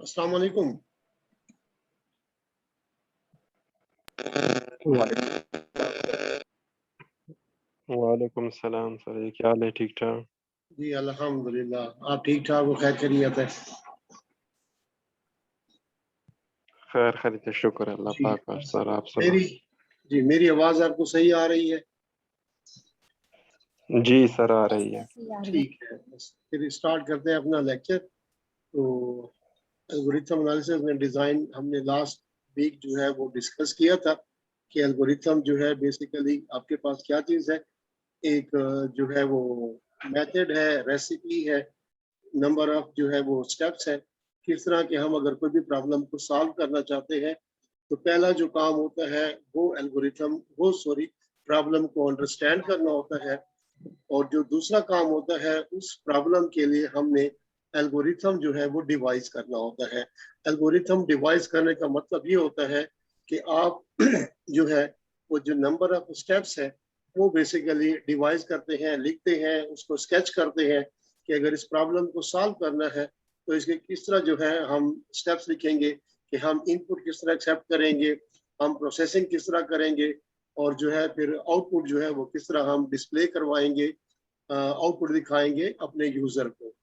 अस्सलाम वालेकुम। वालेकुम सलाम सर, ये क्या हाल है? ठीक ठाक? जी अल्हम्दुलिल्लाह, आप ठीक ठाक हो? खैर खैरियत है? खैर खैरियत, शुक्र है अल्लाह जी पाक का। सर आप सुना? मेरी जी मेरी आवाज़ आपको सही आ रही है? जी सर, आ रही है। ठीक है, बस फिर स्टार्ट करते हैं अपना लेक्चर। तो एल्गोरिथम एनालिसिस में डिज़ाइन हमने लास्ट वीक जो है वो डिस्कस किया था कि एल्गोरिथम जो है बेसिकली आपके पास क्या चीज़ है। एक जो है वो मेथड है, रेसिपी है, नंबर ऑफ जो है वो स्टेप्स है। किस तरह के हम अगर कोई भी प्रॉब्लम को सॉल्व करना चाहते हैं तो पहला जो काम होता है वो प्रॉब्लम को अंडरस्टैंड करना होता है। और जो दूसरा काम होता है उस प्रॉब्लम के लिए हमने एल्गोरिथम जो है वो डिवाइस करना होता है। एल्गोरिथम डिवाइस करने का मतलब ये होता है कि आप जो है वो जो नंबर ऑफ स्टेप्स है वो बेसिकली डिवाइस करते हैं, लिखते हैं, उसको स्केच करते हैं कि अगर इस प्रॉब्लम को सॉल्व करना है तो इसके किस तरह जो है हम स्टेप्स लिखेंगे कि हम इनपुट किस तरह एक्सेप्ट करेंगे, हम प्रोसेसिंग किस तरह करेंगे और जो है फिर आउटपुट जो है वो किस तरह हम डिस्प्ले करवाएंगे, आउटपुट दिखाएंगे अपने यूजर को।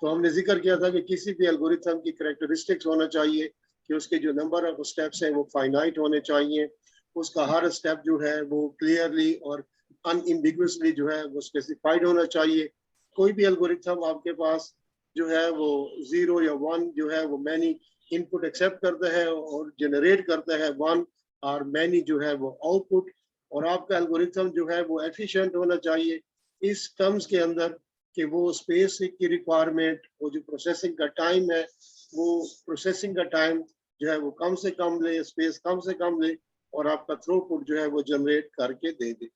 तो हमने जिक्र किया था कि किसी भी एल्गोरिथम की कैरेक्टरिस्टिक्स होना चाहिए कि उसके जो नंबर ऑफ स्टेप्स हैं वो फाइनाइट होने चाहिए, उसका हर स्टेप जो है वो क्लियरली और अनएम्बिगुअसली जो है वो स्पेसिफाइड होना चाहिए। कोई भी एल्गोरिथम आपके पास जो है वो 0 या 1 जो है वो मैनी इनपुट एक्सेप्ट करता है और जनरेट करता है 1 और मैनी जो है वो आउटपुट। और आपका एल्गोरिथम जो है वो एफिशिएंट होना चाहिए इस टर्म्स के अंदर कि वो स्पेस की रिक्वायरमेंट, वो जो प्रोसेसिंग का टाइम है, वो प्रोसेसिंग का टाइम जो है वो कम से कम ले, स्पेस कम से कम ले और आपका थ्रूपुट जो है वो जनरेट करके दे दे।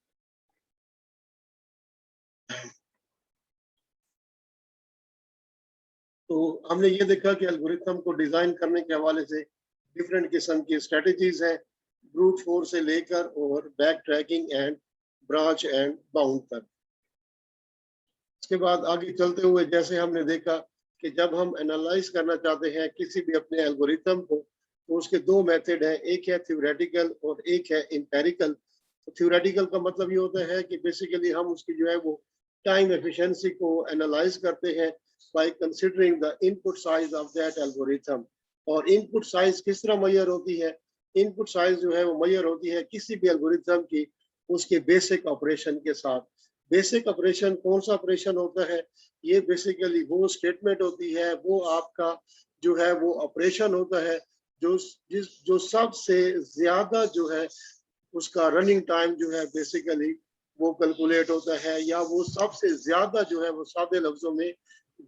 तो हमने ये देखा कि एल्गोरिथम को डिजाइन करने के हवाले से डिफरेंट किस्म की स्ट्रेटजीज हैं, ब्रूट फोर्स से लेकर और back tracking and branch and bound तक। इसके बाद आगे चलते हुए जैसे हमने देखा कि जब हम एनालाइज करना चाहते हैं किसी भी अपने एल्गोरिथम को तो उसके दो मेथड हैं, एक है थ्योरेटिकल और एक है एम्पेरिकल। तो थ्योरेटिकल का मतलब ये होता है कि बेसिकली हम उसकी जो है वो टाइम एफिशिएंसी को एनालाइज करते हैं by considering the input size of that algorithm. और इनपुट साइज किस तरह मेजर होती है? इनपुट साइज जो है वो मेजर होती है किसी भी एल्गोरिथम की उसके बेसिक ऑपरेशन के साथ। बेसिक ऑपरेशन कौन सा ऑपरेशन होता है? ये बेसिकली वो स्टेटमेंट होती है, वो आपका जो है वो ऑपरेशन होता है जो सबसे ज्यादा जो है उसका रनिंग टाइम जो है बेसिकली वो कैलकुलेट होता है, या वो सबसे ज्यादा जो है वो सादे लफ्जों में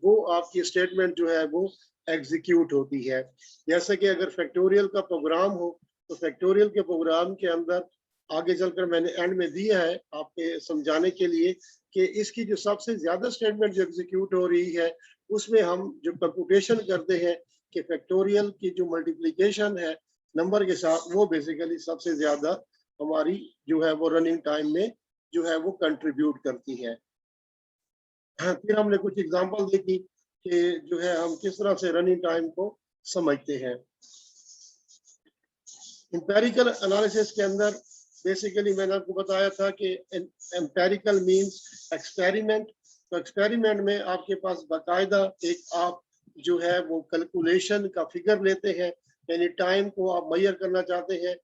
वो आपकी स्टेटमेंट जो है वो एग्जीक्यूट होती है। जैसे कि अगर फैक्टोरियल का प्रोग्राम हो तो फैक्टोरियल के प्रोग्राम के अंदर आगे चलकर मैंने एंड में दिया है आपके समझाने के लिए कि इसकी जो सबसे ज्यादा स्टेटमेंट जो एग्जीक्यूट हो रही है उसमें हम जो कंप्यूटेशन करते हैं कि फैक्टोरियल की जो मल्टीप्लिकेशन है नंबर के साथ वो बेसिकली सबसे ज्यादा हमारी जो है वो रनिंग टाइम में जो है वो कंट्रीब्यूट करती है। हाँ, फिर हमने कुछ एग्जांपल देखी कि जो है हम किस तरह से रनिंग टाइम को समझते हैं। एम्पेरिकल एनालिसिस के अंदर बेसिकली मैंने आपको बताया था कि एम्पेरिकल मींस एक्सपेरिमेंट। तो एक्सपेरिमेंट में आपके पास बाकायदा एक आप जो है वो कैलकुलेशन का फिगर लेते हैं, यानी टाइम को आप मेजर करना चाहते हैं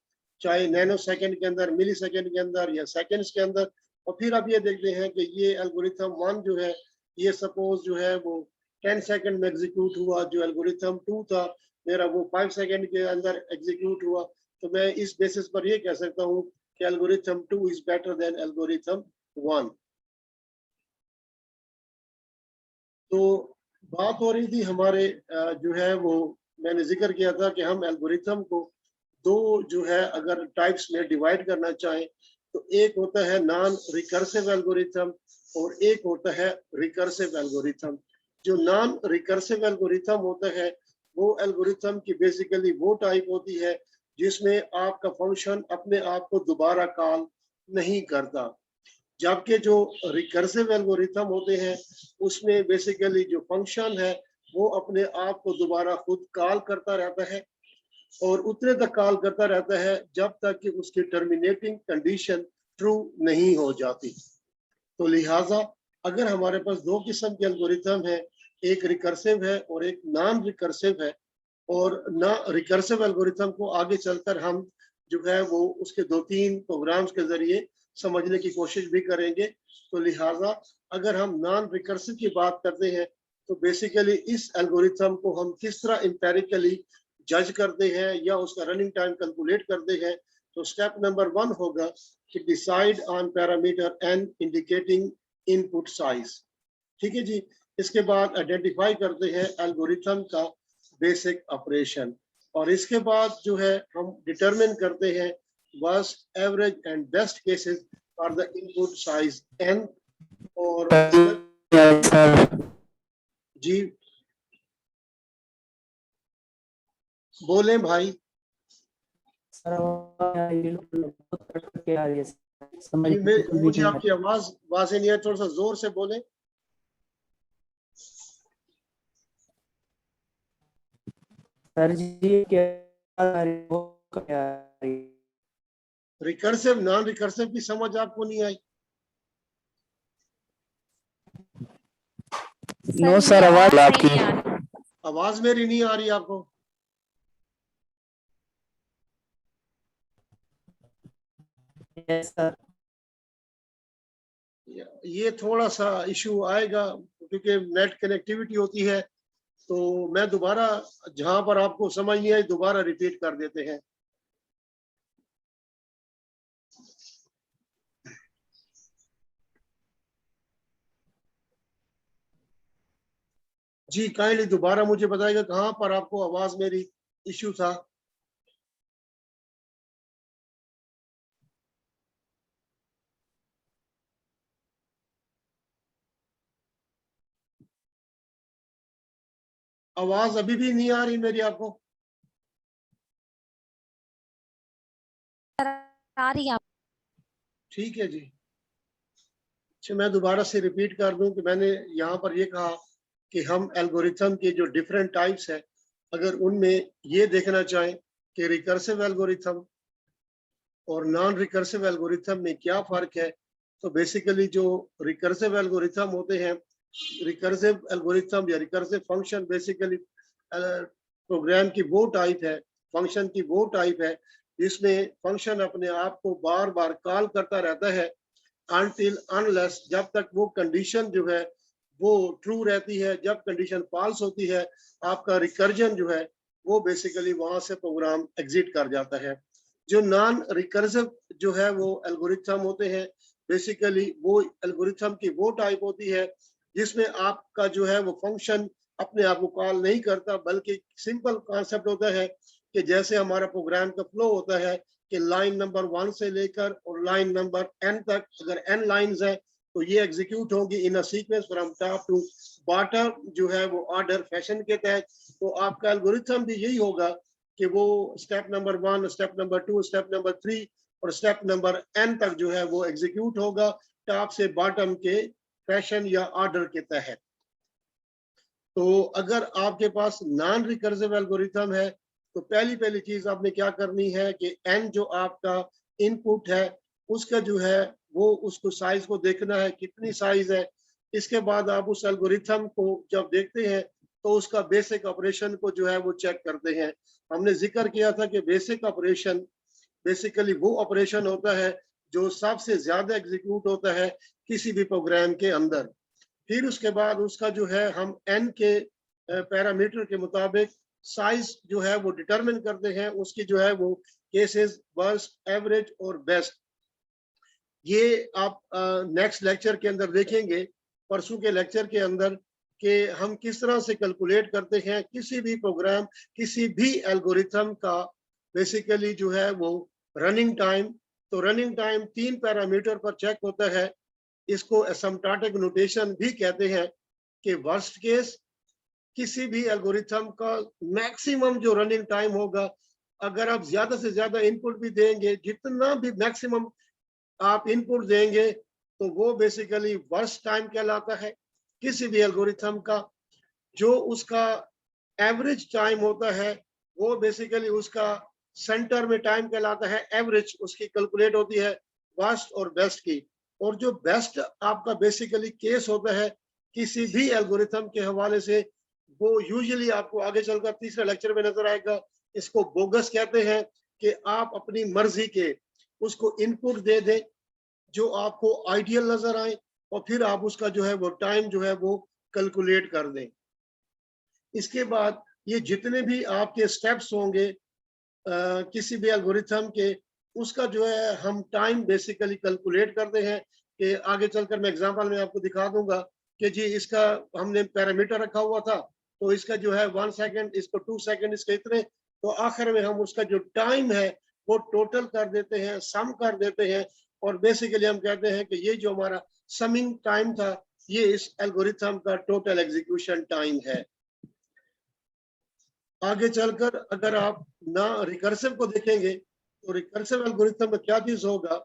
चाहे नैनो सेकंड के अंदर, मिली सेकंड के अंदर या सेकंड्स के अंदर। और फिर आप ये देखते हैं कि ये एल्गोरिथम 1 जो है ये सपोज जो है वो 10 सेकंड में एग्जीक्यूट हुआ, जो एल्गोरिथम 2 था मेरा वो 5 सेकंड के अंदर एग्जीक्यूट हुआ। तो मैं इस बेसिस पर ये कह सकता हूँ कि algorithm 2 is better than algorithm 1। तो बात हो रही थी हमारे जो है वो मैंने जिक्र किया था कि हम एल्गोरिथम को दो जो है अगर टाइप्स में डिवाइड करना चाहें तो एक होता है नॉन रिकर्सिव एल्गोरिथम और एक होता है रिकर्सिव एल्गोरिथम। जो नॉन रिकर्सिव एल्गोरिथम होता है वो एल्गोरिथम की बेसिकली वो टाइप होती है जिसमें आपका फंक्शन अपने आप को दोबारा कॉल नहीं करता। जबकि जो रिकर्सिव एल्गोरिथम होते हैं उसमें बेसिकली जो फंक्शन है वो अपने आप को दोबारा खुद कॉल करता रहता है और उतने तक कॉल करता रहता है जब तक कि उसकी टर्मिनेटिंग कंडीशन ट्रू नहीं हो जाती। तो लिहाजा अगर हमारे पास दो किस्म के एल्गोरिथम है, एक रिकर्सिव है और एक नॉन रिकर्सिव है, और ना रिकर्सिव एल्गोरिथम को आगे चलकर हम जो है वो उसके 2-3 प्रोग्राम्स के जरिए समझने की कोशिश भी करेंगे। तो लिहाजा अगर हम नॉन रिकर्सिव की बात करते हैं तो बेसिकली इस एल्गोरिथम को हम किस तरह एम्पिरिकली जज करते हैं या उसका रनिंग टाइम कैलकुलेट करते हैं। तो स्टेप नंबर 1 होगा कि decide on parameter n indicating input size. ठीक है जी। इसके बाद आइडेंटिफाई करते हैं एल्गोरिथम का बेसिक ऑपरेशन, और इसके बाद जो है हम डिटरमिन करते हैं worst average and best cases for the input size n। और जी बोले भाई। सर बहुत कट के आ रही है, समझ जी बिल्कुल भी मुझे नहीं आपकी आवाज नहीं है, थोड़ा सा जोर से बोले। सर जी क्या आ रही है, बहुत कट के आ रही है। रिकर्सिव नॉन रिकर्सिव की समझ आपको नहीं आई? नो सर, आवाज आपकी आवाज मेरी नहीं आ रही आपको? Yes sir. ये थोड़ा सा इशू आएगा क्योंकि नेट कनेक्टिविटी होती है। तो मैं दोबारा जहां पर आपको समझ नहीं आई दोबारा रिपीट कर देते हैं। जी काइंडली दोबारा मुझे बताइएगा कहां पर आपको आवाज मेरी इशू था। आवाज अभी भी नहीं आ रही मेरी आपको? आ रही है। ठीक है जी। अच्छा मैं दोबारा से रिपीट कर दूं कि मैंने यहाँ पर ये कहा कि हम एल्गोरिथम के जो डिफरेंट टाइप्स है, अगर उनमें ये देखना चाहें कि रिकर्सिव एल्गोरिथम और नॉन रिकर्सिव एल्गोरिथम में क्या फर्क है, तो बेसिकली जो रिकर्सिव एल्गोरिथम होते हैं, रिकर्सिव एल्गोरिथम या रिकर्सिव फंक्शन बेसिकली प्रोग्राम की वो टाइप है, फंक्शन की वो टाइप है जिसमें फंक्शन अपने आप को बार बार कॉल करता रहता है until unless, जब तक वो कंडीशन जो है वो ट्रू रहती है। जब कंडीशन फॉल्स होती है आपका रिकर्जन जो है वो बेसिकली वहां से प्रोग्राम एग्जिट कर जाता है। जो नॉन रिकर्सिव जो है वो एल्गोरिथम होते हैं, बेसिकली वो एल्गोरिथम की वो टाइप होती है जिसमें आपका जो है वो फंक्शन अपने आप को कॉल नहीं करता, बल्कि सिंपल कॉन्सेप्ट होता है कि जैसे हमारा प्रोग्राम का फ्लो होता है कि लाइन नंबर 1 से लेकर और लाइन नंबर n तक, अगर n लाइंस है तो ये एग्जीक्यूट होगी in a sequence from top to bottom जो है वो ऑर्डर फैशन के तहत। तो आपका एल्गोरिथम भी यही होगा कि वो step number 1, step number 2, step number 3 और स्टेप नंबर n तक जो है वो एग्जीक्यूट होगा टॉप से बॉटम के फैशन या ऑर्डर के तहत। तो अगर आपके पास नॉन रिकर्सिव एल्गोरिथम है तो पहली चीज आपने क्या करनी है कि n जो आपका इनपुट है उसका जो है वो उसको साइज को देखना है कितनी साइज है। इसके बाद आप उस एल्गोरिथम को जब देखते हैं तो उसका बेसिक ऑपरेशन को जो है वो चेक करते हैं। हमने जिक्र किया था कि बेसिक ऑपरेशन बेसिकली वो ऑपरेशन होता है जो सबसे ज्यादा एग्जीक्यूट होता है किसी भी प्रोग्राम के अंदर। फिर उसके बाद उसका जो है हम n के पैरामीटर के मुताबिक साइज जो है वो डिटरमिन करते हैं। उसकी जो है वो केसेस वर्स्ट, एवरेज और बेस्ट, ये आप नेक्स्ट लेक्चर के अंदर देखेंगे, परसों के लेक्चर के अंदर, कि हम किस तरह से कैलकुलेट करते हैं किसी भी प्रोग्राम, किसी भी एल्गोरिथम का बेसिकली जो है वो रनिंग टाइम। तो रनिंग टाइम 3 पैरामीटर पर चेक होता है। इसको एसिम्प्टोटिक नोटेशन भी कहते हैं कि वर्स्ट केस किसी भी एल्गोरिथम का मैक्सिमम जो रनिंग टाइम होगा, अगर आप ज्यादा से ज्यादा इनपुट भी देंगे, जितना भी मैक्सिमम आप इनपुट देंगे तो वो बेसिकली वर्स्ट टाइम कहलाता है किसी भी एल्गोरिथम का। जो उसका एवरेज टाइम होता है वो बेसिकली उसका सेंटर में टाइम कहलाता है, एवरेज उसकी कैलकुलेट होती है वर्स्ट और बेस्ट की। और जो बेस्ट आपका बेसिकली केस होता है किसी भी एल्गोरिथम के हवाले से, वो यूजुअली आपको आगे चलकर तीसरे लेक्चर में नजर आएगा। इसको बोगस कहते हैं कि आप अपनी मर्जी के उसको इनपुट दे दें जो आपको आइडियल नजर आए और फिर आप उसका जो है वो टाइम जो है वो कैलकुलेट कर दें। इसके बाद ये जितने भी आपके स्टेप्स होंगे किसी भी एल्गोरिथम के, उसका जो है हम टाइम बेसिकली कैलकुलेट करते हैं। कि आगे चलकर मैं एग्जांपल में आपको दिखा दूंगा कि जी इसका हमने पैरामीटर रखा हुआ था, तो इसका जो है 1 सेकंड, इसको 2 सेकंड, इसके इतने, तो आखिर में हम उसका जो टाइम है वो टोटल कर देते हैं, सम कर देते हैं, और बेसिकली हम कहते हैं कि ये जो हमारा समिंग टाइम था ये इस एल्गोरिथम का टोटल एग्जीक्यूशन टाइम है। आगे चलकर अगर आप ना रिकर्सिव को देखेंगे तो रिकर्सिव एल्गोरिथम में क्या चीज होगा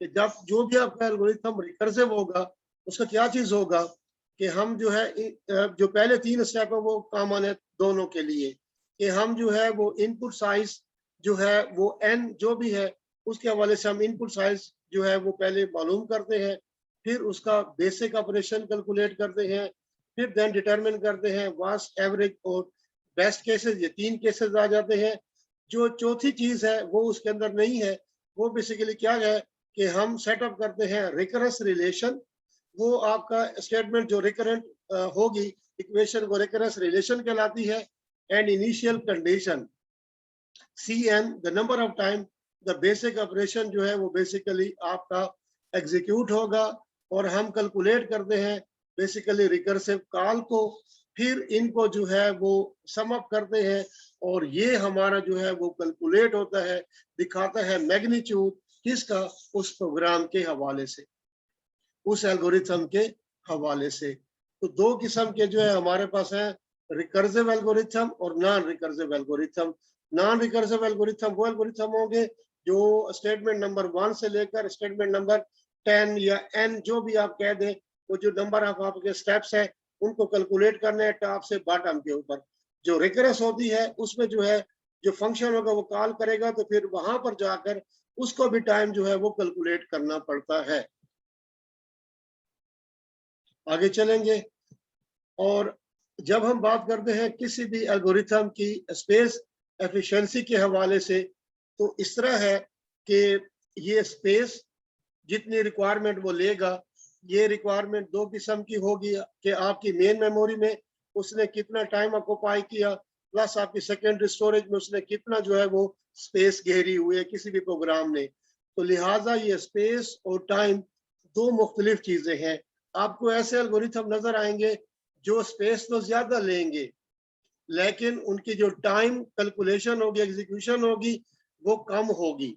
कि जब जो भी आपका एल्गोरिथम रिकर्सिव होगा उसका क्या चीज होगा कि हम जो है जो पहले 3 स्टेप है वो कॉमन है दोनों के लिए, कि हम जो है वो इनपुट साइज जो है वो n जो भी है उसके हवाले से हम इनपुट साइज जो है वो पहले मालूम करते हैं, फिर उसका बेसिक ऑपरेशन कैलकुलेट करते हैं, फिर देन डिटरमिन करते हैं वास्ट, एवरेज और बेस्ट केसेस। ये 3 केसेस आ जाते हैं। जो चौथी चीज है वो उसके अंदर नहीं है, वो बेसिकली क्या है कि हम सेटअप करते हैं रिकरेंस रिलेशन। वो आपका स्टेटमेंट जो रिकरेंट होगी इक्वेशन को रिकरेंस रिलेशन कहलाती है। And initial condition Cn, the number of time the basic operation जो है वो बेसिकली आपका एग्जीक्यूट होगा, और हम कैलकुलेट करते हैं बेसिकली रिकर्सिव कॉल को, फिर इनको जो है वो सम अप करते हैं, और ये हमारा जो है वो कैलकुलेट होता है, दिखाता है मैग्नीट्यूड किसका, उस प्रोग्राम के हवाले से, उस एल्गोरिथम के हवाले से। तो 2 किस्म के जो है हमारे पास है, रिकर्सिव एल्गोरिथम और non recursive algorithm. Non recursive algorithm वो एल्गोरिथम होंगे जो स्टेटमेंट नंबर 1 से लेकर स्टेटमेंट नंबर 10 या n जो भी आप कह दें, वो जो नंबर ऑफ आपके स्टेप्स है उनको कैलकुलेट करने हैं टॉप से बॉटम के ऊपर। जो रिकरेंस होती है उसमें जो है जो फंक्शन होगा वो कॉल करेगा, तो फिर वहां पर जाकर उसको भी टाइम जो है वो कैलकुलेट करना पड़ता है। आगे चलेंगे, और जब हम बात करते हैं किसी भी एल्गोरिथम की स्पेस एफिशिएंसी के हवाले से, तो इस तरह है कि ये स्पेस जितनी रिक्वायरमेंट वो लेगा, ये रिक्वायरमेंट 2 किस्म की होगी कि आपकी मेन मेमोरी में उसने कितना टाइम ऑक्यूपाई किया, प्लस आपकी सेकेंडरी स्टोरेज में उसने कितना जो है वो स्पेस घेरी हुई है किसी भी प्रोग्राम ने। तो लिहाजा ये स्पेस और टाइम 2 मुख्तलिफ चीजें हैं। आपको ऐसे एल्गोरिथम नजर आएंगे जो स्पेस तो ज्यादा लेंगे लेकिन उनकी जो टाइम कैलकुलेशन होगी, एग्जीक्यूशन होगी, वो कम होगी।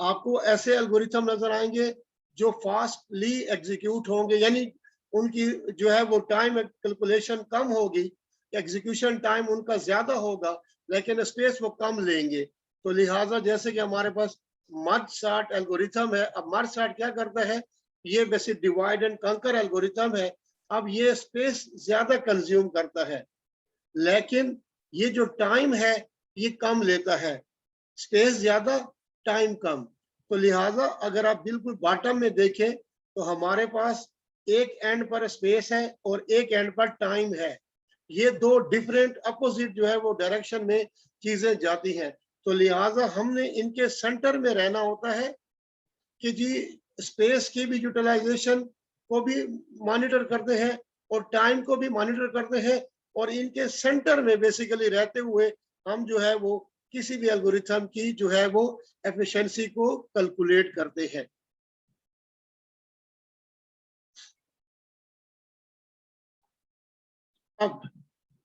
आपको ऐसे एल्गोरिथम नजर आएंगे जो फास्टली एग्जीक्यूट होंगे, यानी उनकी जो है वो टाइम कैलकुलेशन कम होगी, एग्जीक्यूशन टाइम उनका ज्यादा होगा लेकिन स्पेस वो कम लेंगे। तो लिहाजा जैसे कि हमारे पास मर्ज सॉर्ट एल्गोरिथम है, अब मर्ज सॉर्ट क्या करता है, ये बेसिक डिवाइड एंड कंकर एल्गोरिथम है। अब ये स्पेस ज्यादा कंज्यूम करता है लेकिन ये जो टाइम है ये कम लेता है, स्पेस ज्यादा टाइम कम। तो लिहाजा अगर आप बिल्कुल बॉटम में देखें तो हमारे पास एक एंड पर स्पेस है और एक एंड पर टाइम है। ये 2 डिफरेंट अपोजिट जो है वो डायरेक्शन में चीजें जाती हैं। तो लिहाजा हमने इनके सेंटर में रहना होता है कि जी स्पेस की भी यूटिलाइजेशन को भी मॉनिटर करते हैं और टाइम को भी मॉनिटर करते हैं, और इनके सेंटर में बेसिकली रहते हुए हम जो है वो किसी भी एल्गोरिथम की जो है वो एफिशिएंसी को कैलकुलेट करते हैं। अब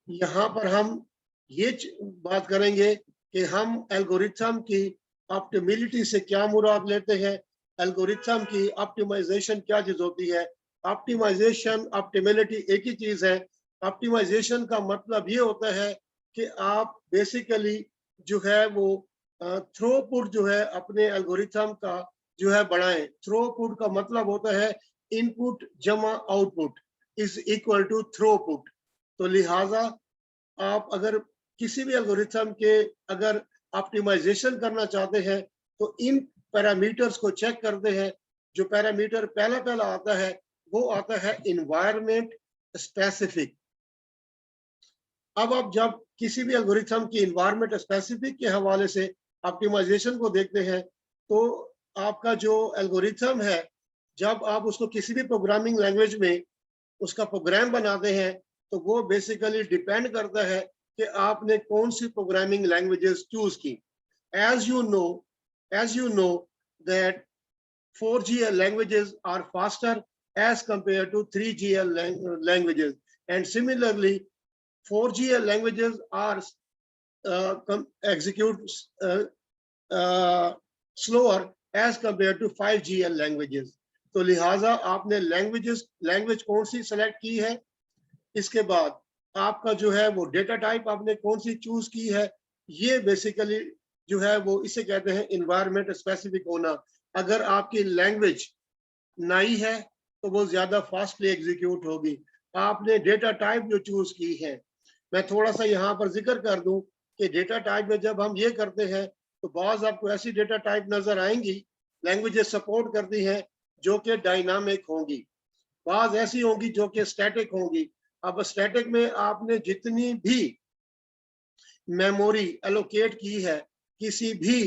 यहाँ पर हम ये बात करेंगे कि हम एल्गोरिथम की ऑप्टिमिलिटी से क्या मुराद लेते हैं, एल्गोरिथम की ऑप्टिमाइजेशन क्या चीज होती है। ऑप्टिमाइजेशन ऑप्टिमिलिटी एक ही चीज है। ऑप्टिमाइजेशन का मतलब ये होता है कि आप बेसिकली जो है वो थ्रोपुट जो है अपने एल्गोरिथम का जो है बढ़ाएं। थ्रोपुट का मतलब होता है इनपुट जमा output is equal to throughput. तो लिहाजा आप अगर किसी भी एल्गोरिथम के अगर ऑप्टिमाइजेशन करना चाहते हैं तो इन पैरामीटर्स को चेक करते हैं। जो पैरामीटर पहला आता है वो आता है इन्वायरमेंट स्पेसिफिक। अब आप जब किसी भी एल्गोरिथम की इन्वायरमेंट स्पेसिफिक के हवाले से ऑप्टिमाइजेशन को देखते हैं तो आपका जो एल्गोरिथम है, जब आप उसको किसी भी प्रोग्रामिंग लैंग्वेज में उसका प्रोग्राम बनाते हैं तो वो बेसिकली डिपेंड करता है कि आपने कौन सी प्रोग्रामिंग लैंग्वेजेस चूज की। as you know that 4GL languages are faster as compared to 3GL languages, and similarly 4GL languages are execute slower as compared to 5GL languages। तो लिहाजा आपने लैंग्वेज कौन सी सेलेक्ट की है, इसके बाद आपका जो है वो डेटा टाइप आपने कौन सी चूज की है, ये बेसिकली जो है वो इसे कहते हैं इन्वायरमेंट स्पेसिफिक होना। अगर आपकी लैंग्वेज नई है तो वो ज्यादा फास्टली एग्जीक्यूट होगी। आपने डेटा टाइप जो चूज की है, मैं थोड़ा सा यहाँ पर जिक्र कर दूं कि डेटा टाइप में जब हम ये करते हैं तो बाज आपको ऐसी डेटा टाइप नजर आएंगी, लैंग्वेजेस सपोर्ट करती हैं जो कि डायनामिक होंगी, बाज ऐसी होंगी जो कि स्टैटिक होंगी। अब स्टैटिक में आपने जितनी भी मेमोरी एलोकेट की है किसी भी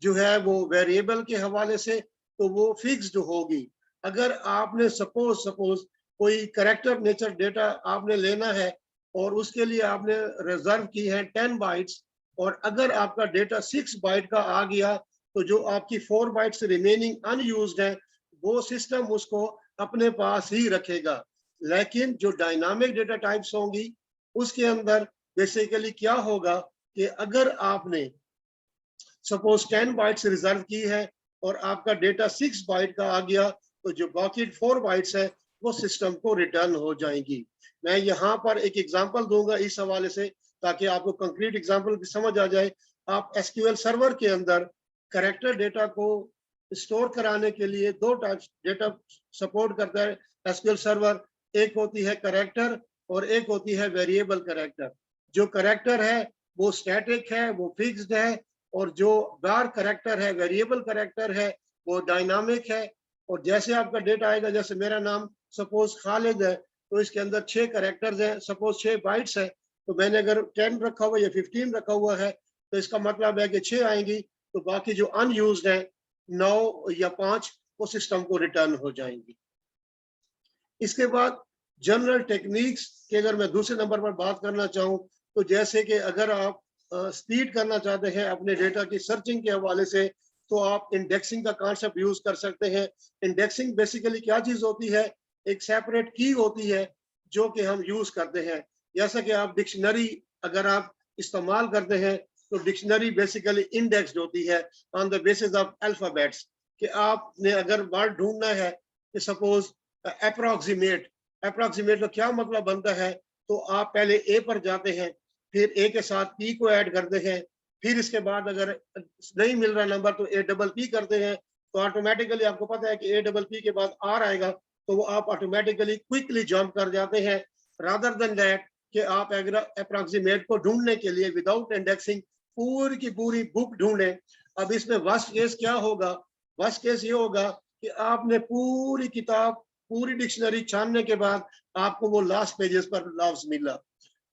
जो है वो वेरिएबल के हवाले से तो वो फिक्स्ड होगी। अगर आपने सपोज कोई कैरेक्टर नेचर डेटा आपने लेना है और उसके लिए आपने रिजर्व की है 10 बाइट्स, और अगर आपका डेटा 6 बाइट का आ गया तो जो आपकी 4 बाइट्स रिमेनिंग अनयूज्ड है वो सिस्टम उसको अपने पास ही रखेगा। लेकिन जो डायनामिक डेटा टाइप्स होंगी उसके अंदर बेसिकली क्या होगा कि अगर आपने सपोज 10 बाइट्स रिजर्व की है और आपका डेटा 6 बाइट का आ गया तो जो बाकी 4 बाइट्स है वो सिस्टम को रिटर्न हो जाएंगी। मैं यहाँ पर एक एग्जांपल दूंगा इस हवाले से ताकि आपको कंक्रीट एग्जांपल समझ आ जाए। आप एसक्यूएल सर्वर के अंदर कैरेक्टर डेटा को स्टोर कराने के लिए दो टाइप डेटा सपोर्ट करता है एसक्यूएल सर्वर, एक होती है कैरेक्टर और एक होती है वेरिएबल कैरेक्टर। जो कैरेक्टर है वो स्टैटिक है, वो फिक्स्ड है, और जो बार कैरेक्टर है, वेरिएबल कैरेक्टर है, वो डायनामिक है। और जैसे आपका डेटा आएगा, जैसे मेरा नाम सपोज खालिद है तो इसके अंदर 6 कैरेक्टर्स हैं, सपोज 6 बाइट्स है, तो मैंने अगर 10 रखा हुआ या 15 रखा हुआ है तो इसका मतलब है कि 6 आएंगी, तो बाकी जो अनयूज्ड है 9 या 5 वो सिस्टम को रिटर्न हो जाएंगी। इसके बाद जनरल टेक्निक्स की अगर मैं दूसरे नंबर पर बात करना चाहूँ तो जैसे कि अगर आप स्पीड करना चाहते हैं अपने डेटा की सर्चिंग के हवाले से तो आप इंडेक्सिंग का कॉन्सेप्ट यूज कर सकते हैं। इंडेक्सिंग बेसिकली क्या चीज होती है, एक सेपरेट की होती है जो कि हम यूज करते हैं। जैसा कि आप डिक्शनरी अगर आप इस्तेमाल करते हैं तो डिक्शनरी बेसिकली इंडेक्स्ड होती है on the basis of alphabets, कि आपने अगर वर्ड ढूंढना है कि सपोज अप्रोक्सीमेट का क्या मतलब बनता है, तो आप पहले ए पर जाते हैं, फिर ए के साथ पी को ऐड करते हैं, फिर इसके बाद अगर नहीं मिल रहा नंबर तो ए डबल पी करते हैं, तो ऑटोमेटिकली आपको पता है कि ए डबल पी के बाद आर आएगा, तो वो आप ऑटोमेटिकली क्विकली जंप कर जाते हैं रादर देन दैट कि आप अगर अप्रोक्सीमेट को ढूंढने के लिए विदाउट इंडेक्सिंग पूरी की पूरी बुक ढूंढें। अब इसमें वर्स्ट केस क्या होगा, वर्स्ट केस ये होगा कि आपने पूरी किताब पूरी डिक्शनरी छानने के बाद आपको वो लास्ट पेजेस पर लफ्ज मिला,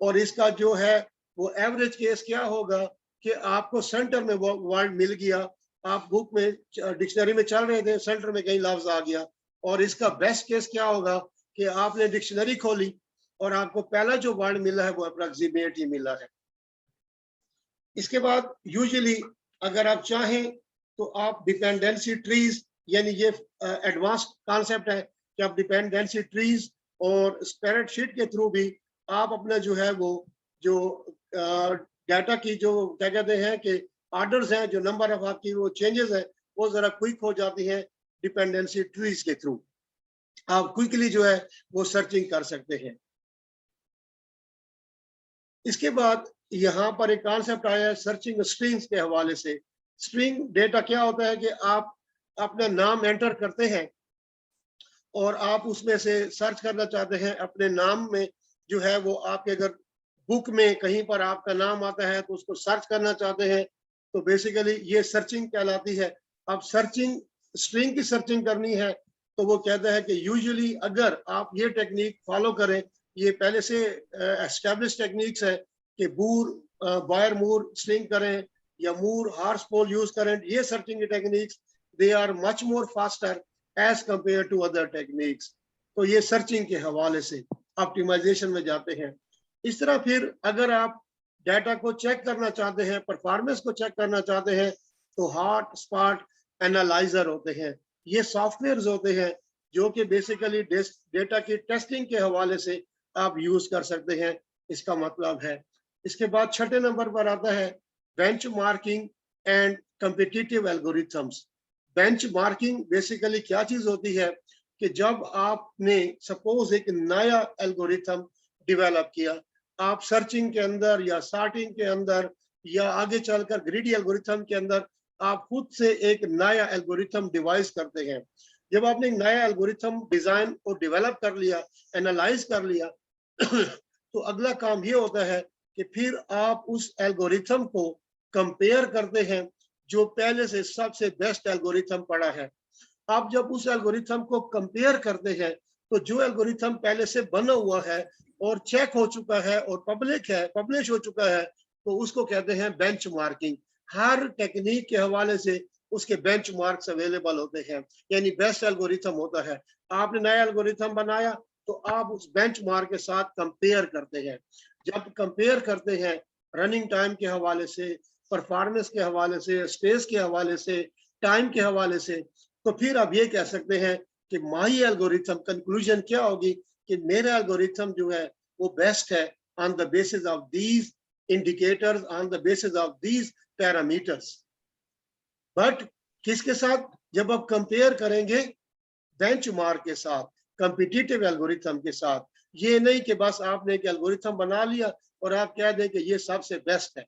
और इसका जो है वो एवरेज केस क्या होगा कि आपको सेंटर में वो वर्ड मिल गया, आप बुक में डिक्शनरी में चल रहे थे, सेंटर में कहीं लफ्ज आ गया। और इसका बेस्ट केस क्या होगा कि आपने डिक्शनरी खोली और आपको पहला जो वर्ड मिला है वो अप्रोक्सीमेट ही मिला है। इसके बाद यूजुअली अगर आप चाहें तो आप डिपेंडेंसी ट्रीज, यानी ये एडवांस कॉन्सेप्ट है कि आप डिपेंडेंसी ट्रीज और स्प्रेडशीट के थ्रू भी आप अपना जो है वो जो डाटा की जो क्या कहते हैं कि ऑर्डर्स हैं, जो नंबर ऑफ आपकी वो चेंजेस है वो जरा क्विक हो जाती है डिपेंडेंसी ट्रीज के थ्रू। आप क्विकली जो है वो सर्चिंग कर सकते हैं। इसके बाद यहाँ पर एक कॉन्सेप्ट आया है सर्चिंग स्ट्रिंग्स के हवाले से। स्ट्रिंग डेटा क्या होता है कि आप अपना नाम एंटर करते हैं और आप उसमें से सर्च करना चाहते हैं अपने नाम में जो है वो आपके अगर बुक में कहीं पर आपका नाम आता है तो उसको सर्च करना चाहते हैं तो बेसिकली ये सर्चिंग कहलाती है। अब सर्चिंग स्ट्रिंग की सर्चिंग करनी है तो वो कहता है कि यूजुअली अगर आप ये टेक्निक फॉलो करें, ये पहले से एस्टैब्लिश टेक्निक्स है कि बायर मूर स्ट्रिंग करें या मूर हार्स पोल यूज करें, ये searching techniques they are much more faster as compare to other techniques. तो ये सर्चिंग के हवाले से ऑप्टिमाइजेशन में जाते हैं। इस तरह फिर अगर आप डाटा को चेक करना चाहते हैं, परफॉर्मेंस को चेक करना चाहते हैं तो हॉट स्पॉट एनालाइजर होते हैं। ये सॉफ्टवेयर होते हैं जो कि बेसिकली डेटा की टेस्टिंग के हवाले से आप यूज कर सकते हैं, इसका मतलब है। इसके बाद छठे नंबर पर आता है benchmarking and competitive algorithms. Benchmarking basically क्या चीज होती है कि जब आपने सपोज एक नया एल्गोरिथम डेवलप किया, आप सर्चिंग के अंदर या सॉर्टिंग के अंदर या आगे चलकर ग्रीडी एल्गोरिथम के अंदर आप खुद से एक नया एल्गोरिथम डिवाइस करते हैं। जब आपने एक नया एल्गोरिथम डिजाइन और डेवलप कर लिया, एनालाइज कर लिया तो अगला काम ये होता है कि फिर आप उस एल्गोरिथम को कंपेयर करते हैं जो पहले से सबसे बेस्ट एल्गोरिथम पड़ा है। आप जब उस एल्गोरिथम को कंपेयर करते हैं तो जो एल्गोरिथम पहले से बना हुआ है और चेक हो चुका है और पब्लिश हो चुका है तो उसको कहते हैं बेंचमार्किंग। हर टेक्निक के हवाले से उसके बेंचमार्क्स अवेलेबल होते हैं, यानी बेस्ट एल्गोरिथम होता है। आपने नया एल्गोरिथम बनाया तो आप उस बेंचमार्क के साथ कंपेयर करते हैं। जब कंपेयर करते हैं रनिंग टाइम के हवाले से, परफॉर्मेंस के हवाले से, स्पेस के हवाले से, टाइम के हवाले से, तो फिर आप ये कह सकते हैं कि माई एल्गोरिथम कंक्लूजन क्या होगी कि मेरा एल्गोरिथम जो है वो बेस्ट है on the basis of these indicators, on the basis of these parameters. But किसके साथ? जब आप कंपेयर करेंगे बेंचमार्क के साथ, कॉम्पिटिटिव एल्गोरिथम के साथ। ये नहीं कि बस आपने एक एल्गोरिथम बना लिया और आप कह दें कि ये सबसे बेस्ट है।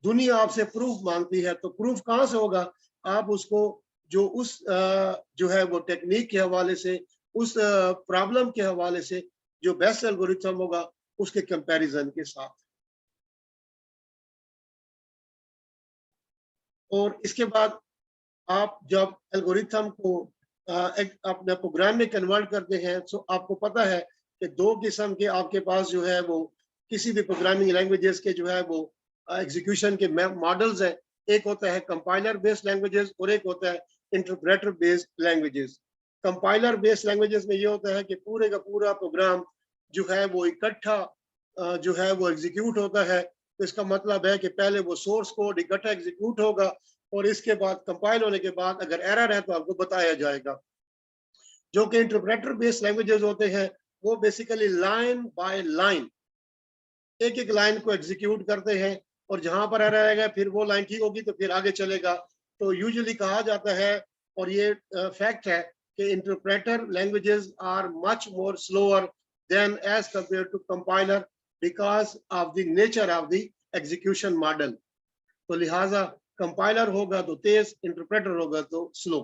दुनिया आपसे प्रूफ मांगती है तो प्रूफ कहां से होगा? आप उसको जो उस जो है वो टेक्निक के हवाले से, उस प्रॉब्लम के हवाले से जो बेस्ट एल्गोरिथम होगा उसके कंपैरिजन के साथ। और इसके बाद आप जब एल्गोरिथम को अपने प्रोग्राम में कन्वर्ट करते हैं तो आपको पता है कि दो किस्म के आपके पास जो है वो किसी भी प्रोग्रामिंग लैंग्वेजेस के जो है वो एग्जीक्यूशन के मॉडल्स हैं। एक होता है कंपाइलर बेस्ड लैंग्वेजेस और एक होता है interpreter based languages. Compiler based languages में ये होता है कि पूरे का पूरा प्रोग्राम जो है वो इकट्ठा जो है वो एग्जीक्यूट होता है। तो इसका मतलब है कि पहले वो सोर्स कोड इकट्ठा एग्जीक्यूट होगा और इसके बाद कंपाइल होने के बाद अगर एरर है तो आपको बताया जाएगा। जो कि इंटरप्रेटर बेस्ड लैंग्वेजेस होते हैं वो बेसिकली लाइन बाय लाइन एक एक लाइन को एग्जीक्यूट करते हैं और जहां पर एरर आएगा फिर वो लाइन ठीक होगी तो फिर आगे चलेगा। तो यूजुअली कहा जाता है और ये फैक्ट है कि interpreter languages are much more slower than as compare to compiler because of the nature of the execution model. तो लिहाजा कंपाइलर होगा तो तेज, इंटरप्रेटर होगा तो स्लो।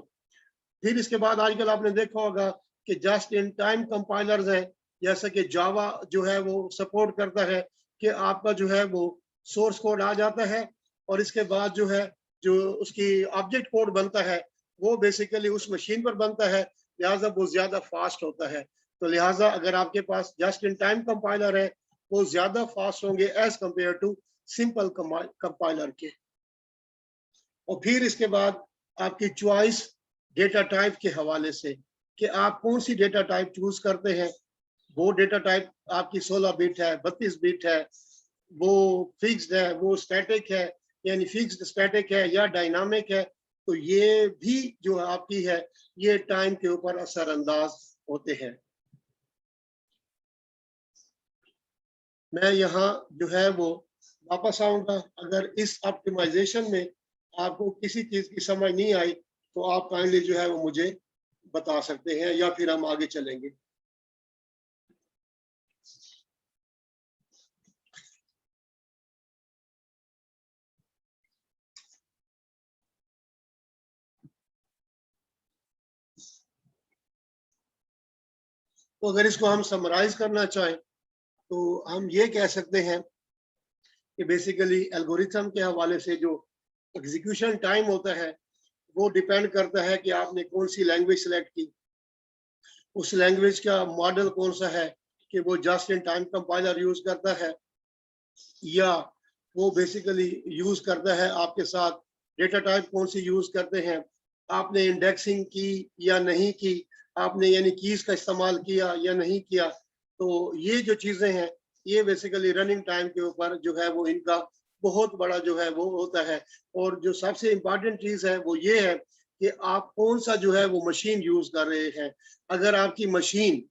फिर इसके बाद आजकल आपने देखा होगा कि जस्ट इन टाइम कंपाइलर्स हैं, जैसे कि जावा जो है वो सपोर्ट करता है कि आपका जो है वो सोर्स कोड आ जाता है और इसके बाद जो है जो उसकी ऑब्जेक्ट कोड बनता है वो बेसिकली उस मशीन पर बनता है, लिहाजा वो ज्यादा फास्ट होता है। तो लिहाजा अगर आपके पास जस्ट इन टाइम कंपाइलर है वो ज्यादा फास्ट होंगे as compare to simple compiler के। और फिर इसके बाद आपकी चॉइस डेटा टाइप के हवाले से कि आप कौन सी डेटा टाइप चूज करते हैं। वो डेटा टाइप आपकी 16 बिट है, 32 बिट है, वो फिक्स्ड है, वो स्टैटिक है, यानी फिक्स्ड स्टैटिक है या डायनामिक है। तो ये भी जो आपकी है ये टाइम के ऊपर असरअंदाज होते हैं। मैं यहाँ जो है वो वापस आऊंगा। अगर इस ऑप्टिमाइजेशन में आपको किसी चीज की समझ नहीं आई तो आप काइंडली जो है वो मुझे बता सकते हैं या फिर हम आगे चलेंगे। तो अगर इसको हम समराइज करना चाहें तो हम ये कह सकते हैं कि बेसिकली एल्गोरिथम के हवाले से जो एग्जीक्यूशन टाइम होता है वो डिपेंड करता है कि आपने कौन सी लैंग्वेज सेलेक्ट की, उस लैंग्वेज का मॉडल कौन सा है, कि वो just in time compiler use करता है या वो बेसिकली यूज करता है आपके साथ डेटा टाइप कौन सी यूज करते हैं, आपने इंडेक्सिंग की या नहीं की, आपने यानी कीज का इस्तेमाल किया या नहीं किया। तो ये जो चीजें हैं ये बेसिकली रनिंग टाइम के ऊपर जो है वो इनका बहुत बड़ा जो है वो होता है। और जो सबसे इम्पोर्टेंट चीज है वो ये है कि आप कौन सा जो है वो मशीन यूज कर रहे हैं। अगर आपकी मशीन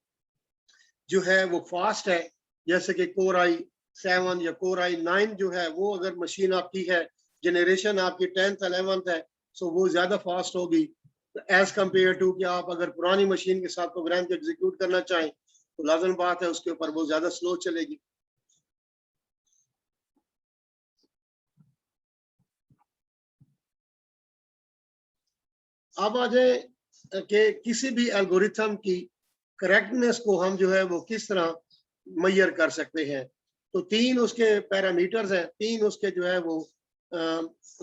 जो है वो फास्ट है, जैसे कि कोर i7 या कोर i9 जो है वो अगर मशीन आपकी है, जनरेशन आपकी 10th 11th है, सो वो ज्यादा फास्ट होगी एज कंपेयर टू कि आप अगर पुरानी मशीन के साथ प्रोग्राम को एग्जीक्यूट करना चाहें तो लाजम बात है उसके ऊपर वो ज्यादा स्लो चलेगी। अब आ जाए कि किसी भी एल्गोरिथम की करेक्टनेस को हम जो है वो किस तरह मैयर कर सकते हैं। तो तीन उसके पैरामीटर्स हैं, तीन उसके जो है वो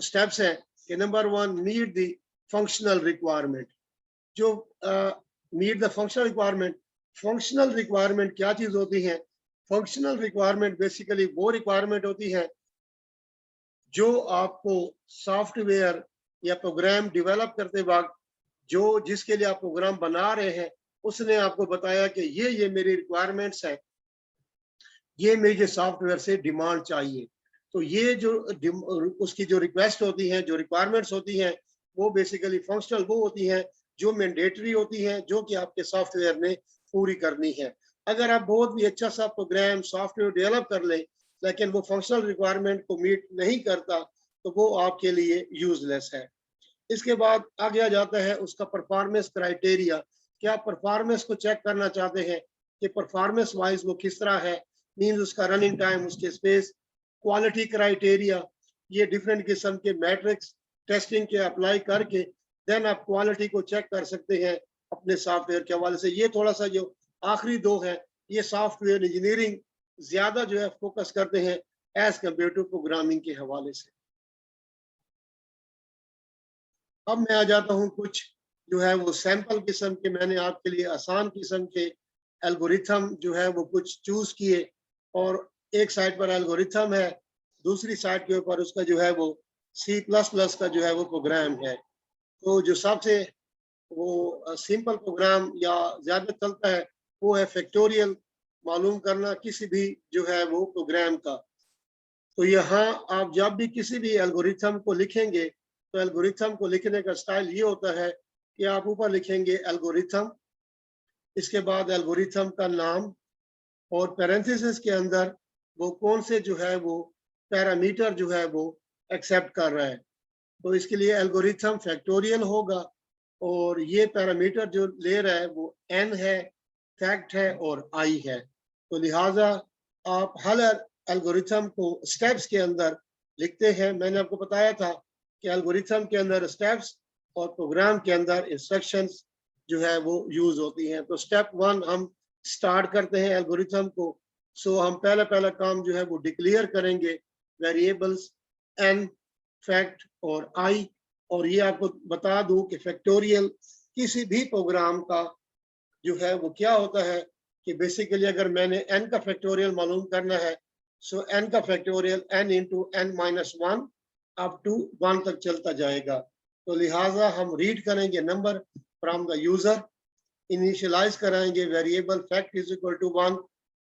स्टेप्स हैं कि number 1 meet the functional requirement. जो meet the functional requirement, functional requirement क्या चीज होती है? फंक्शनल रिक्वायरमेंट बेसिकली वो रिक्वायरमेंट होती है जो आपको सॉफ्टवेयर या प्रोग्राम डेवलप करते वक्त जो जिसके लिए आप प्रोग्राम बना रहे हैं उसने आपको बताया कि ये मेरी रिक्वायरमेंट्स हैं, ये मेरे सॉफ्टवेयर से डिमांड चाहिए। तो ये जो उसकी जो रिक्वेस्ट होती है, जो रिक्वायरमेंट्स होती हैं, वो बेसिकली फंक्शनल वो होती हैं जो मैंडेटरी होती हैं, जो कि आपके सॉफ्टवेयर ने पूरी करनी है। अगर आप बहुत भी अच्छा सा प्रोग्राम सॉफ्टवेयर डेवलप कर लें लेकिन वो फंक्शनल रिक्वायरमेंट को मीट नहीं करता तो वो आपके लिए यूजलेस है। इसके बाद आगे आ जाता है उसका परफॉर्मेंस क्राइटेरिया। क्या परफॉर्मेंस को चेक करना चाहते हैं कि परफॉर्मेंस वाइज वो किस तरह है, मीन्स उसका रनिंग टाइम, उसके स्पेस। क्वालिटी क्राइटेरिया, ये डिफरेंट किस्म के मैट्रिक्स टेस्टिंग के अप्लाई करके देन आप क्वालिटी को चेक कर सकते हैं अपने सॉफ्टवेयर के हवाले से। ये थोड़ा सा जो आखिरी दो है ये सॉफ्टवेयर इंजीनियरिंग ज्यादा जो है फोकस करते हैं एज कम्पेयर टू प्रोग्रामिंग के हवाले से। अब मैं आ जाता हूँ कुछ जो है वो सैंपल किस्म के, मैंने आपके लिए आसान किस्म के एल्गोरिथम जो है वो कुछ चूज किए और एक साइड पर एल्गोरिथम है, दूसरी साइड के ऊपर उसका जो है वो C++ का जो है वो प्रोग्राम है। तो जो सबसे वो सिंपल प्रोग्राम या ज्यादा चलता है वो है फैक्टोरियल मालूम करना किसी भी जो है वो प्रोग्राम का। तो यहाँ आप जब भी किसी भी एल्गोरिथम को लिखेंगे तो एल्गोरिथम को लिखने का स्टाइल ये होता है कि आप ऊपर लिखेंगे एल्गोरिथम, इसके बाद एल्गोरिथम का नाम और पैरेंथेसिस के अंदर वो कौन से जो है वो पैरामीटर जो है वो एक्सेप्ट कर रहा है। तो इसके लिए एल्गोरिथम फैक्टोरियल होगा और ये पैरामीटर जो ले रहा है वो n है, फैक्ट है और i है। तो लिहाजा आप हर एल्गोरिथम को स्टेप्स के अंदर लिखते हैं। मैंने आपको बताया था कि एल्गोरिथम के अंदर स्टेप्स और प्रोग्राम के अंदर इंस्ट्रक्शंस जो है वो यूज होती हैं। तो स्टेप 1 हम स्टार्ट करते हैं एल्गोरिथम को। सो हम पहला काम जो है वो डिक्लेयर करेंगे वेरिएबल्स n, फैक्ट और i। और ये आपको बता दूं कि फैक्टोरियल किसी भी प्रोग्राम का जो है वो क्या होता है कि बेसिकली अगर मैंने n का फैक्टोरियल मालूम करना है सो n का factorial n into n-1 up to 1 तक चलता जाएगा। तो लिहाजा हम रीड करेंगे number from the user, initialise कराएंगे variable fact is equal to 1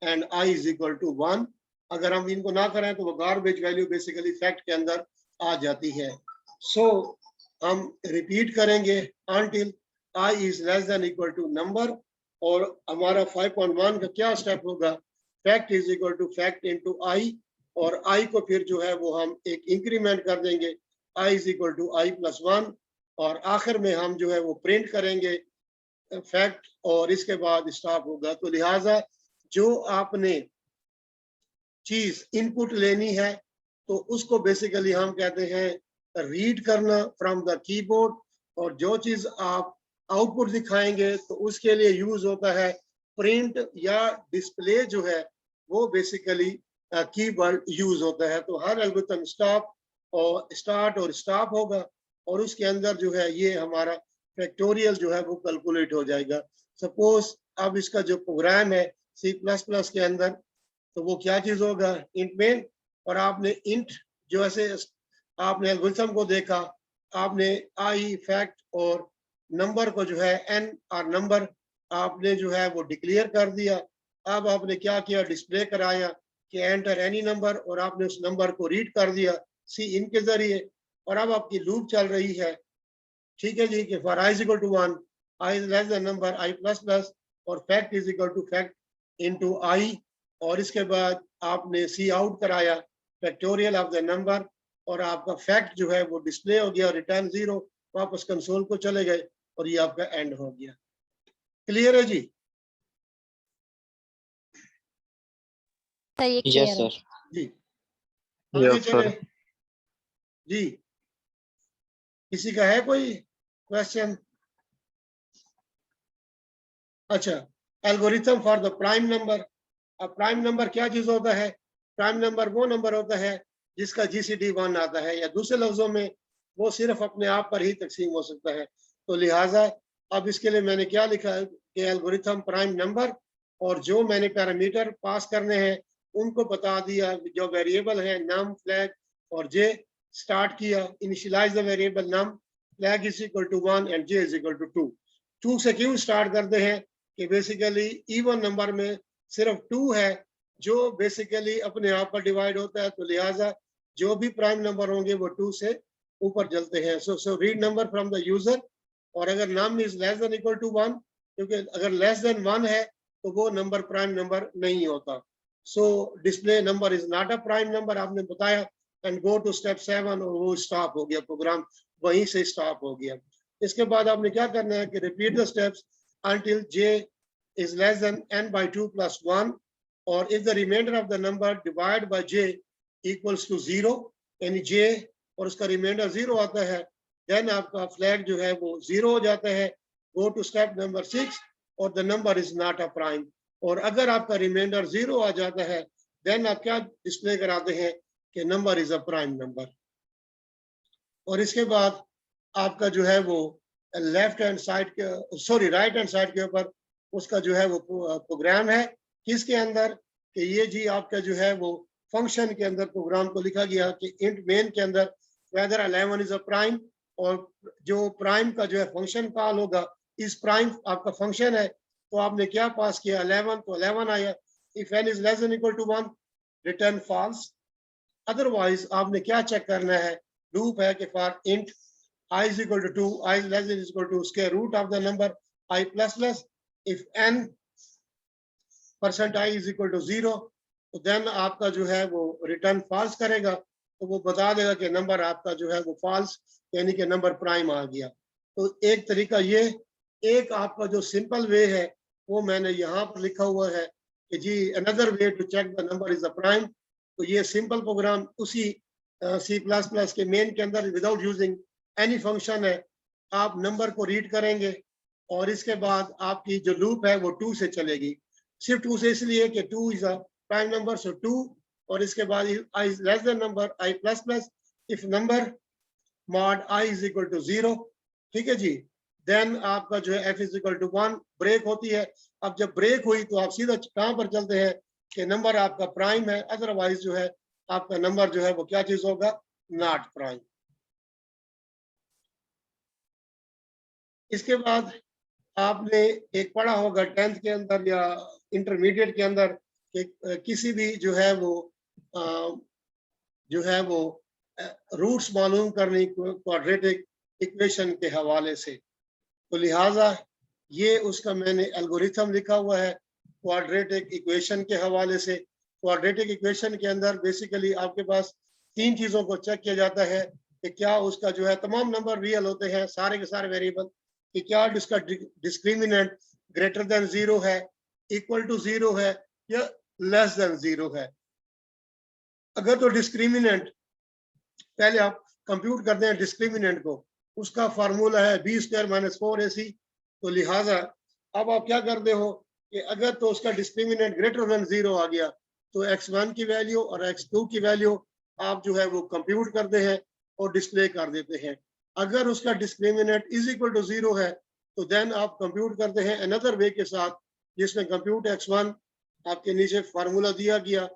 and i is equal to 1। अगर हम इनको ना करें तो वो गार्बेज वैल्यू बेसिकली फैक्ट के अंदर आ जाती है। सो हम रिपीट करेंगे until i is less than equal to number और हमारा 5.1 का क्या स्टेप होगा, fact is equal to fact into i और i को फिर जो है वो हम एक इंक्रीमेंट कर देंगे i is equal to i plus 1 और आखिर में हम जो है वो प्रिंट करेंगे फैक्ट और इसके बाद स्टॉप होगा। तो लिहाजा जो आपने चीज इनपुट लेनी है तो उसको बेसिकली हम कहते हैं रीड करना फ्रॉम द कीबोर्ड और जो चीज आप आउटपुट दिखाएंगे तो उसके लिए यूज होता है प्रिंट या डिस्प्ले जो है वो बेसिकली कीवर्ड यूज होता है। तो हर एल्गोरिथम स्टॉप और स्टार्ट और स्टॉप होगा और उसके अंदर जो है ये हमारा फैक्टोरियल जो है वो कैलकुलेट हो जाएगा। सपोज अब इसका जो प्रोग्राम है C++ के अंदर, तो वो क्या चीज होगा, इंट मेन। और आपने इंट जो ऐसे आपने एल्गोरिथम को देखा, आपने आई फैक्ट और नंबर को जो है एन और नंबर आपने जो है वो डिक्लेयर कर दिया। अब आपने क्या किया, डिस्प्ले कराया कि एंटर एनी नंबर और आपने उस नंबर को रीड कर दिया सी इन के जरिए। और अब आपकी लूप चल रही है, ठीक है जी, कि for i equal to 1, i is less than number i plus plus और fact is equal to fact into i। और इसके बाद आपने सी आउट कराया फैक्टोरियल ऑफ द नंबर और आपका फैक्ट जो है वो डिस्प्ले हो गया, रिटर्न 0, वापस कंसोल को चले गए और ये आपका एंड हो गया। क्लियर है जी? सर ये यस क्लियर है। सर। जी आगे यस चले सर। जी। किसी का है कोई क्वेश्चन? अच्छा, algorithm for the prime number. अब प्राइम नंबर क्या चीज होता है? प्राइम नंबर वो नंबर होता है जिसका GCD 1 आता है, या दूसरे लफ्जों में वो सिर्फ अपने आप पर ही तकसीम हो सकता है। तो लिहाजा अब इसके लिए मैंने क्या लिखा है कि एल्गोरिथम प्राइम नंबर, और जो मैंने पैरामीटर पास करने हैं उनको बता दिया, जो वेरिएबल है नम, फ्लैग और जे स्टार्ट किया। Initialise the variable num, flag is equal to 1 and J is equal to 2। 2 से क्यों स्टार्ट करते हैं कि बेसिकली इवन नंबर में सिर्फ 2 है जो बेसिकली अपने आप पर डिवाइड होता है, तो लिहाजा जो भी प्राइम नंबर होंगे वो 2 से ऊपर चलते हैं। So read number from the user, और अगर num is less than equal to 1, क्योंकि अगर लेस देन 1 है तो वो नंबर प्राइम नंबर नहीं होता। सो display number is not a prime number, आपने बताया, एंड गो टू स्टेप 7 और वो स्टॉप हो गया, प्रोग्राम वहीं से स्टॉप हो गया। इसके बाद आपने क्या करना है कि repeat the steps until j is less than n by 2 plus 1, or if the remainder of the number divided by j equals to 0, यानी j और उसका रिमाइंडर 0 आता है, then आपका फ्लैग जो है वो 0 हो जाता है। go to step number 6 और the number is not a prime। और अगर आपका रिमाइंडर 0 आ जाता है then आप क्या डिस्प्ले कराते हैं कि number is a prime number. और इसके बाद आपका जो है वो लेफ्ट हैंड साइड के, सॉरी राइट हैंड साइड के ऊपर उसका जो है वो प्रोग्राम है, किसके अंदर कि ये जी आपका जो है वो फंक्शन के अंदर प्रोग्राम को लिखा गया कि इंट मेन के अंदर वेदर 11 इज अ प्राइम, और जो प्राइम का जो है फंक्शन कॉल होगा, इस प्राइम आपका फंक्शन है तो आपने क्या पास किया 11, तो 11 आया। If n is less than equal to 1 return false. Otherwise आपने क्या चेक करना है, लूप है कि for int I is equal to 2, I is less than is equal to square root of the number I plus plus. If n % I is equal to 0, तो then आपका जो है वो रिटर्न फॉल्स करेगा, तो वो बता देगा कि नंबर आपका जो है वो फॉल्स, यानी कि नंबर प्राइम आ गया। तो एक तरीका ये, एक आपका जो सिंपल वे है वो मैंने यहाँ पर लिखा हुआ है कि जी another way to check the number is the prime. तो ये सिंपल प्रोग्राम उसी C++ के मेन के अंदर विदाउट यूजिंग एनी फंक्शन है, आप नंबर को रीड करेंगे और इसके बाद आपकी जो लूप है वो 2 से चलेगी। सिर्फ 2 से इसलिए कि 2 is a prime number, so 2, और इसके बाद i is less than number i plus plus, if number mod i is equal to 0, ठीक है जी, देन आपका जो है f is equal to 1 break होती है। अब जब ब्रेक हुई तो आप सीधा कहां पर चलते हैं कि नंबर आपका प्राइम है, अदरवाइज जो है आपका नंबर जो है वो क्या चीज होगा, नॉट प्राइम। इसके बाद आपने एक पढ़ा होगा 10th के अंदर या इंटरमीडिएट के अंदर कि किसी भी जो है वो रूट्स मालूम करने क्वाड्रेटिक इक्वेशन के हवाले से। तो लिहाजा ये उसका मैंने एल्गोरिथम लिखा हुआ है क्वाड्रेटिक इक्वेशन के हवाले से। क्वाड्रेटिक इक्वेशन के अंदर बेसिकली आपके पास 3 चीजों को चेक किया जाता है कि क्या उसका जो है तमाम नंबर रियल होते हैं, सारे के सारे वेरिएबल, कि क्या उसका डिस्क्रिमिनेंट ग्रेटर देन 0 है, इक्वल टू 0 है या लेस देन 0 है। अगर तो डिस्क्रिमिनेंट, पहले आप कंप्यूट करते हैं डिस्क्रिमिनेंट को, उसका फार्मूला है b² - 4ac। तो लिहाजा अब आप क्या करते हो कि अगर तो उसका डिस्क्रिमिनेंट ग्रेटर देन 0 आ गया तो x1 की वैल्यू और x2 की वैल्यू आप जो है वो कंप्यूट करते हैं और डिस्प्ले कर देते हैं। अगर उसका डिस्क्रिमिनेंट इज इक्वल टू 0 है तो देन आप कंप्यूट करते हैं अनदर वे के साथ, जिसमें कंप्यूट x1 आपके नीचे फार्मूला दिया गया